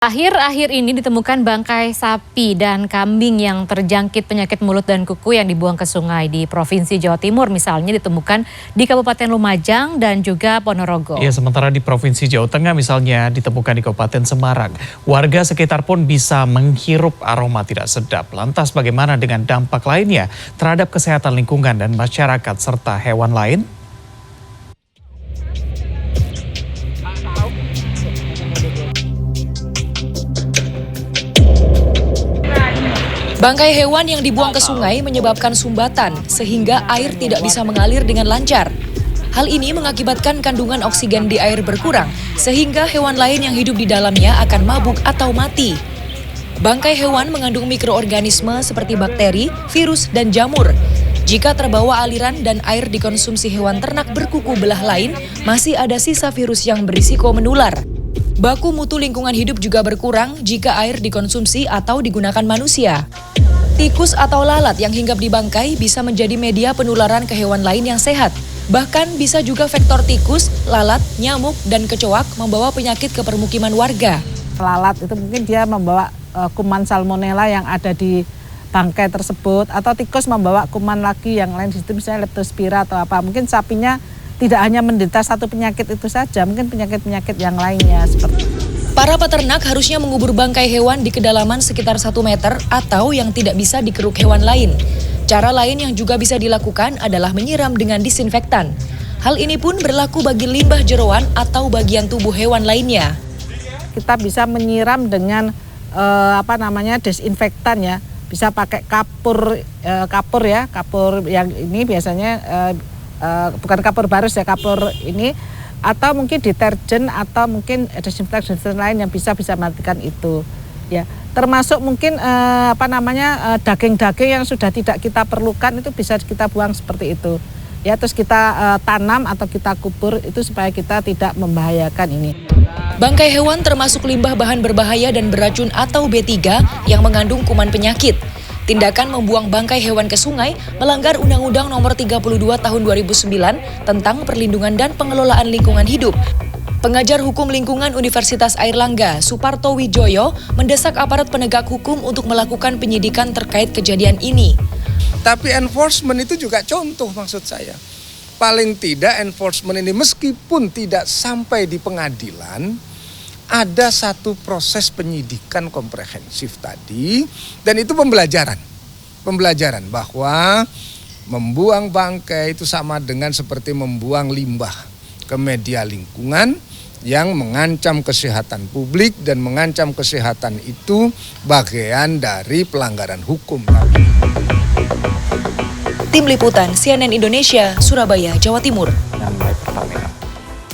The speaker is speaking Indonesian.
Akhir-akhir ini ditemukan bangkai sapi dan kambing yang terjangkit penyakit mulut dan kuku yang dibuang ke sungai di Provinsi Jawa Timur. Misalnya ditemukan di Kabupaten Lumajang dan juga Ponorogo. Ya, sementara di Provinsi Jawa Tengah misalnya ditemukan di Kabupaten Semarang. Warga sekitar pun bisa menghirup aroma tidak sedap. Lantas bagaimana dengan dampak lainnya terhadap kesehatan lingkungan dan masyarakat serta hewan lain? Bangkai hewan yang dibuang ke sungai menyebabkan sumbatan sehingga air tidak bisa mengalir dengan lancar. Hal ini mengakibatkan kandungan oksigen di air berkurang sehingga hewan lain yang hidup di dalamnya akan mabuk atau mati. Bangkai hewan mengandung mikroorganisme seperti bakteri, virus, dan jamur. Jika terbawa aliran dan air dikonsumsi hewan ternak berkuku belah lain, masih ada sisa virus yang berisiko menular. Baku mutu lingkungan hidup juga berkurang jika air dikonsumsi atau digunakan manusia. Tikus atau lalat yang hinggap di bangkai bisa menjadi media penularan ke hewan lain yang sehat. Bahkan bisa juga vektor tikus, lalat, nyamuk, dan kecoak membawa penyakit ke permukiman warga. Lalat itu mungkin dia membawa kuman salmonella yang ada di bangkai tersebut, atau tikus membawa kuman lagi yang lain di situ, misalnya leptospira atau apa. Mungkin sapinya tidak hanya menderita satu penyakit itu saja, mungkin penyakit-penyakit yang lainnya seperti itu. Para peternak harusnya mengubur bangkai hewan di kedalaman sekitar 1 meter atau yang tidak bisa dikeruk hewan lain. Cara lain yang juga bisa dilakukan adalah menyiram dengan disinfektan. Hal ini pun berlaku bagi limbah jeroan atau bagian tubuh hewan lainnya. Kita bisa menyiram dengan desinfektan ya. Bisa pakai kapur yang ini biasanya bukan kapur barus ya, kapur ini, atau mungkin deterjen atau mungkin desinfektan lain yang bisa mematikan itu ya. Termasuk mungkin daging-daging yang sudah tidak kita perlukan itu bisa kita buang seperti itu ya, terus kita tanam atau kita kubur itu supaya kita tidak membahayakan ini. Bangkai hewan termasuk limbah bahan berbahaya dan beracun atau B3 yang mengandung kuman penyakit. Tindakan membuang bangkai hewan ke sungai melanggar Undang-Undang Nomor 32 Tahun 2009 tentang Perlindungan dan Pengelolaan Lingkungan Hidup. Pengajar Hukum Lingkungan Universitas Airlangga, Suparto Wijoyo, mendesak aparat penegak hukum untuk melakukan penyidikan terkait kejadian ini. Tapi enforcement itu juga contoh, maksud saya. Paling tidak enforcement ini meskipun tidak sampai di pengadilan, ada satu proses penyidikan komprehensif tadi, dan itu pembelajaran bahwa membuang bangkai itu sama dengan seperti membuang limbah ke media lingkungan yang mengancam kesehatan publik, dan mengancam kesehatan itu bagian dari pelanggaran hukum. Tim Liputan CNN Indonesia, Surabaya, Jawa Timur.